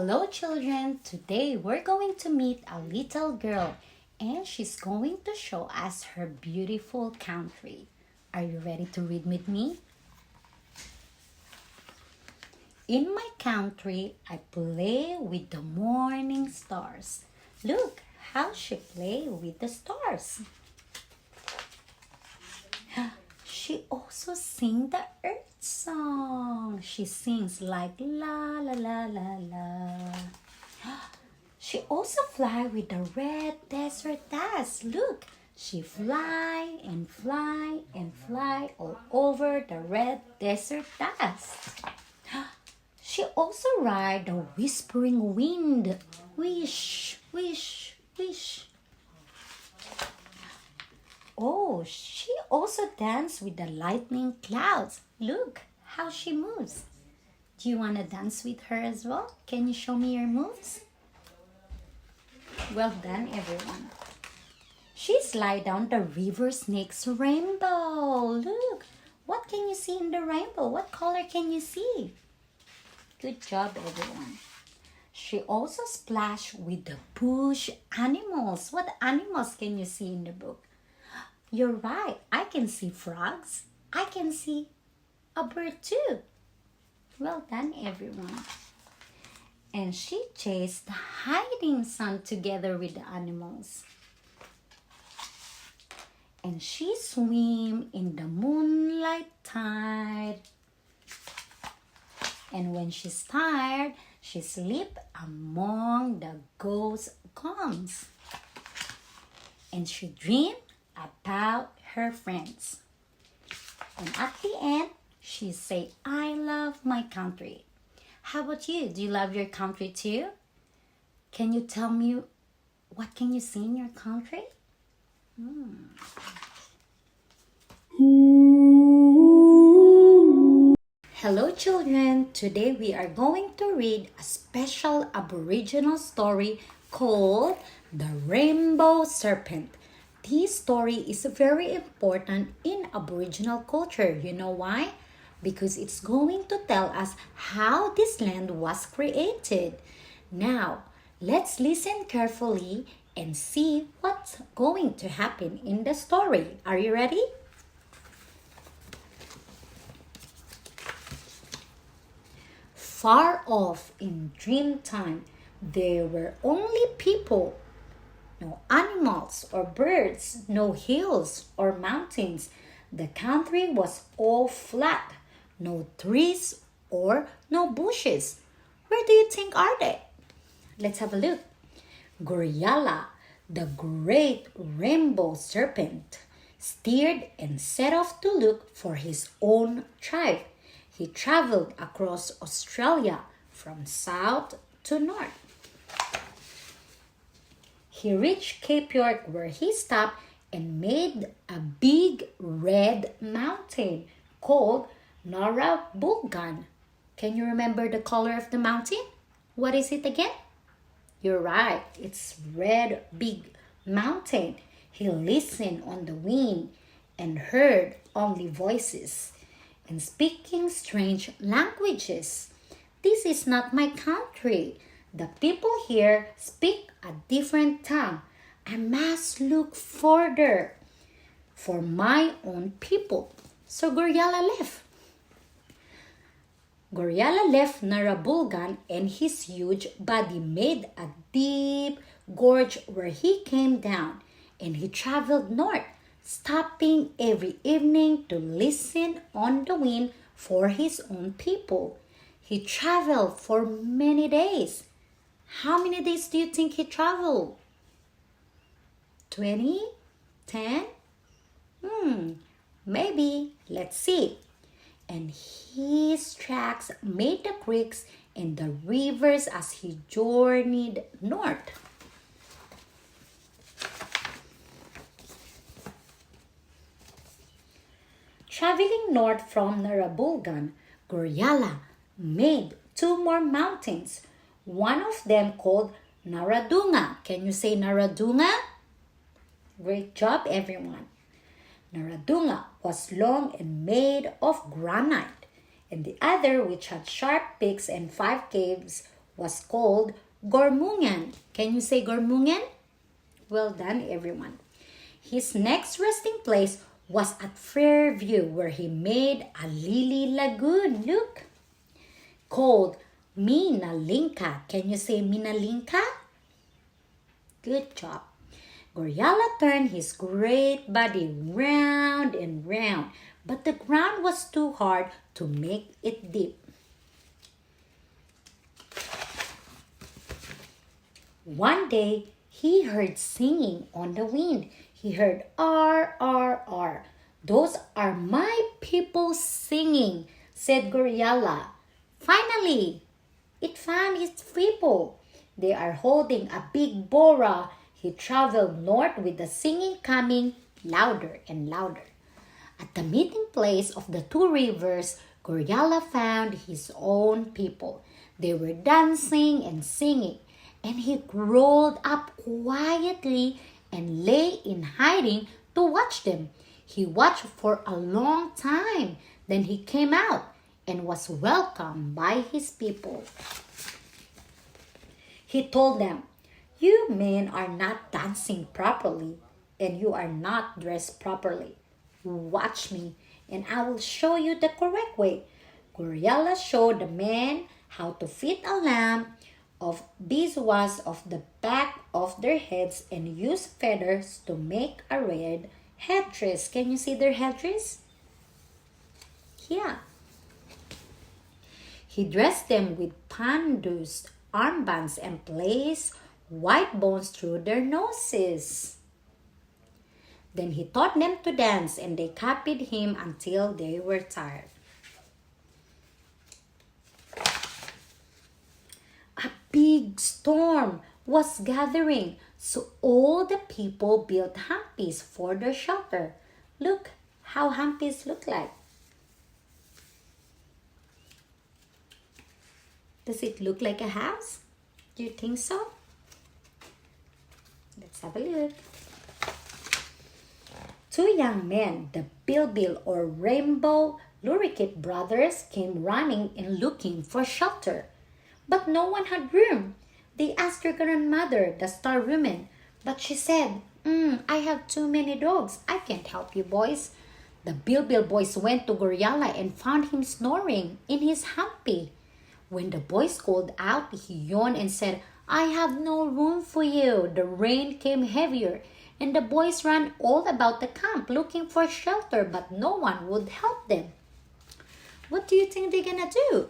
Hello, children. Today we're going to meet a little girl and she's going to show us her beautiful country. Are you ready to read with me? In my country, I play with the morning stars. Look how she play with the stars. She also sings the earth song. She sings like la la la la la. She also fly with the red desert dust. Look, she fly and fly and fly all over the red desert dust. She also ride the whispering wind. Wish, wish, wish. Oh, she also dances with the lightning clouds. Look how she moves. Do you want to dance with her as well? Can you show me your moves? Well done, everyone. She slide down the river snake's rainbow. Look, what can you see in the rainbow? What color can you see? Good job, everyone. She also splashed with the bush animals. What animals can you see in the book? You're right. I can see frogs. I can see a bird too. Well done, everyone. And she chased the hiding sun together with the animals. And she swam in the moonlight tide. And when she's tired, she sleep among the ghost gums. And she dream about her friends. And at the end, she say, I love my country. How about you? Do you love your country too? Can you tell me what can you see in your country? Hello, children. Today we are going to read a special Aboriginal story called The Rainbow Serpent. This story is very important in Aboriginal culture. You know why? Because it's going to tell us how this land was created. Now, let's listen carefully and see what's going to happen in the story. Are you ready? Far off in dreamtime, there were only people. No animals or birds, no hills or mountains. The country was all flat, no trees or no bushes. Where do you think are they? Let's have a look. Goryala, the great rainbow serpent, steered and set off to look for his own tribe. He traveled across Australia from south to north. He reached Cape York where he stopped and made a big red mountain called Narrabulgan. Can you remember the color of the mountain? What is it again? You're right, it's red big mountain. He listened on the wind and heard only voices and speaking strange languages. This is not my country. The people here speak a different tongue. I must look further for my own people. So Goryala left. Goryala left Narrabulgan and his huge body made a deep gorge where he came down, and he traveled north, stopping every evening to listen on the wind for his own people. He traveled for many days. How many days do you think he traveled? 20? 10? Maybe. Let's see. And his tracks made the creeks and the rivers as he journeyed north. Traveling north from Narrabulgan, Goryala made 2 more mountains. One of them called Narradunga. Can you say Narradunga? Great job, everyone. Narradunga was long and made of granite, and the other, which had sharp peaks and 5 caves, was called Gormungan. Can you say Gormungan? Well done, everyone. His next resting place was at Fairview, where he made a lily lagoon, look, called Minalinka. Can you say Minalinka? Good job. Goryala turned his great body round and round, but the ground was too hard to make it deep. One day, he heard singing on the wind. He heard R, R, R. Those are my people singing, said Goryala. Finally, it found its people. They are holding a big bora. He traveled north with the singing coming louder and louder. At the meeting place of the two rivers, Goryala found his own people. They were dancing and singing, and he crawled up quietly and lay in hiding to watch them. He watched for a long time. Then he came out and was welcomed by his people. He told them, "You men are not dancing properly, and you are not dressed properly. Watch me, and I will show you the correct way." Goryala showed the men how to fit a lamp of beeswax of the back of their heads and use feathers to make a red headdress. Can you see their headdress? Yeah. He dressed them with pandus, armbands, and placed white bones through their noses. Then he taught them to dance, and they copied him until they were tired. A big storm was gathering, so all the people built humpies for their shelter. Look how humpies look like. Does it look like a house? Do you think so? Let's have a look. Two young men, the Bilbil or Rainbow Lurikit brothers, came running and looking for shelter. But no one had room. They asked their grandmother, the star woman, but she said, I have too many dogs. I can't help you boys. The Bilbil boys went to Goryala and found him snoring in his humpy. When the boys called out, he yawned and said, "I have no room for you." The rain came heavier, and the boys ran all about the camp looking for shelter, but no one would help them. What do you think they're gonna do?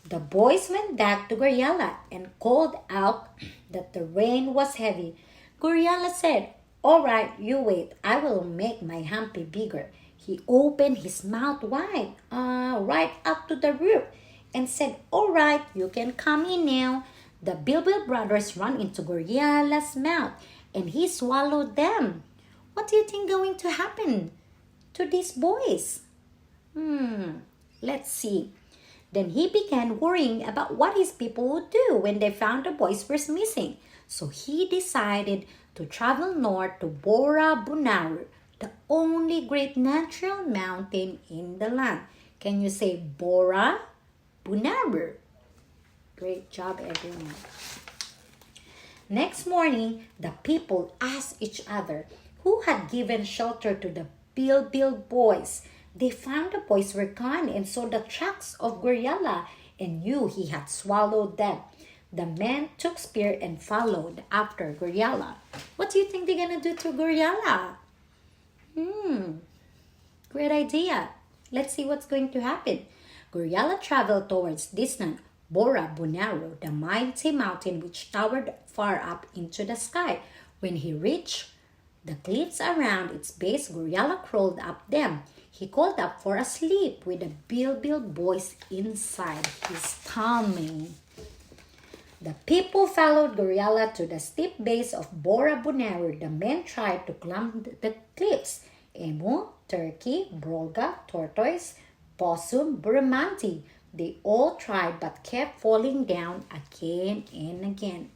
The boys went back to Goryala and called out that the rain was heavy. Goryala said, "All right, you wait. I will make my humpy bigger." He opened his mouth wide, right up to the roof, and said, "All right, you can come in now." The Bilbil brothers ran into Goryala's mouth, and he swallowed them. What do you think going to happen to these boys? Let's see. Then he began worrying about what his people would do when they found the boys were missing. So he decided to travel north to Bora Bunaru, the only great natural mountain in the land. Can you say Bora Bunaru? Great job, everyone. Next morning, the people asked each other who had given shelter to the Bilbil boys. They found the boys were gone and saw the tracks of Goryala and knew he had swallowed them. The men took spear and followed after Goryala. What do you think they're gonna do to Goryala? Great idea. Let's see what's going to happen. Goryala traveled towards distant Bora Bunaru, the mighty mountain which towered far up into the sky. When he reached the cliffs around its base, Goryala crawled up them. He called up for a sleep with the Bilbil boys inside his tummy. The people followed Goryala to the steep base of Bora Bunaru. The men tried to climb the cliffs. Emu, turkey, brolga, tortoise, possum, burimanti. They all tried but kept falling down again and again.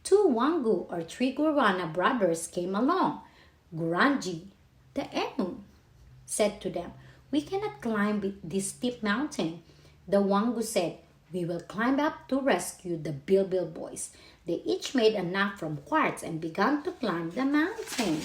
Two Wangu or three Gurana brothers came along. Guranji, the emu, said to them, "We cannot climb this steep mountain." The Wangu said, "We will climb up to rescue the Bilbil boys." They each made a knot from quartz and began to climb the mountain.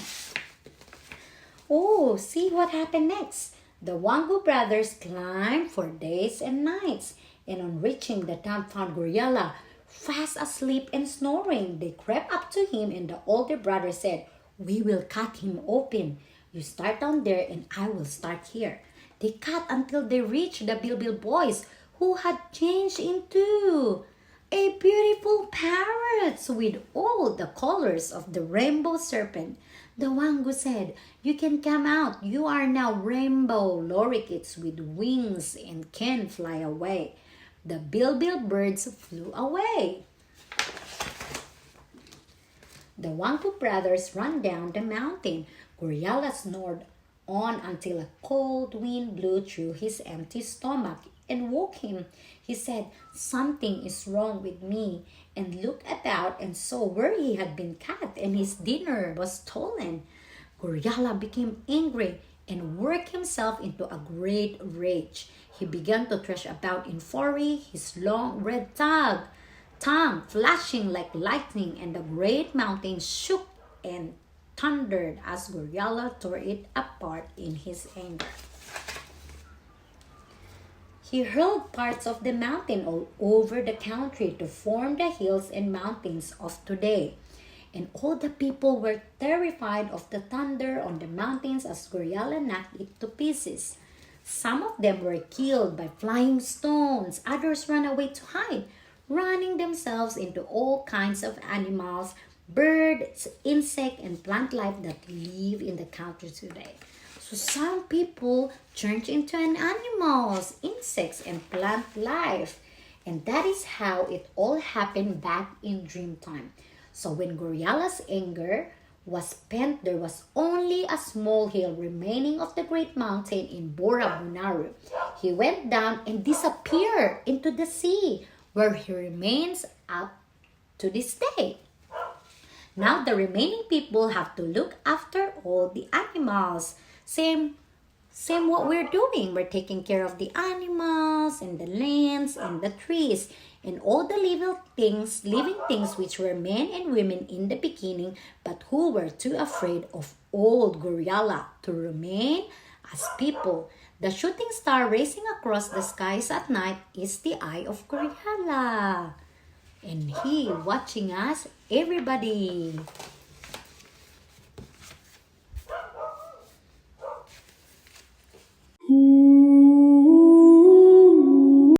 Oh, see what happened next. The Wangu brothers climbed for days and nights, and on reaching the top found Gorialla fast asleep and snoring. They crept up to him, and the older brother said, "We will cut him open. You start down there and I will start here." They cut until they reached the Bilbil boys, who had changed into a beautiful parrots with all the colors of the rainbow serpent. The Wangu said, "You can come out. You are now rainbow lorikeets with wings and can fly away." The Bilbil birds flew away. The Wangu brothers ran down the mountain. Gorialla snored on until a cold wind blew through his empty stomach and woke him. He said, "Something is wrong with me," and looked about and saw where he had been cut and his dinner was stolen. Gorialla became angry and worked himself into a great rage. He began to thresh about in fury, his long red tongue flashing like lightning, and the great mountain shook and thundered as Gorialla tore it apart in his anger. He hurled parts of the mountain all over the country to form the hills and mountains of today. And all the people were terrified of the thunder on the mountains as Gorialla knocked it to pieces. Some of them were killed by flying stones. Others ran away to hide, running themselves into all kinds of animals, birds, insect, and plant life that live in the country today. So some people turned into animals, insects, and plant life. And that is how it all happened back in Dreamtime. So when Gorialla's anger was spent, there was only a small hill remaining of the great mountain in Bora Bunaru. He went down and disappeared into the sea, where he remains up to this day. Now the remaining people have to look after all the animals. Same what we're doing. We're taking care of the animals and the lands and the trees and all the living things which were men and women in the beginning, but who were too afraid of old Gorialla to remain as people. The shooting star racing across the skies at night is the eye of Gorialla. And he watching us, everybody.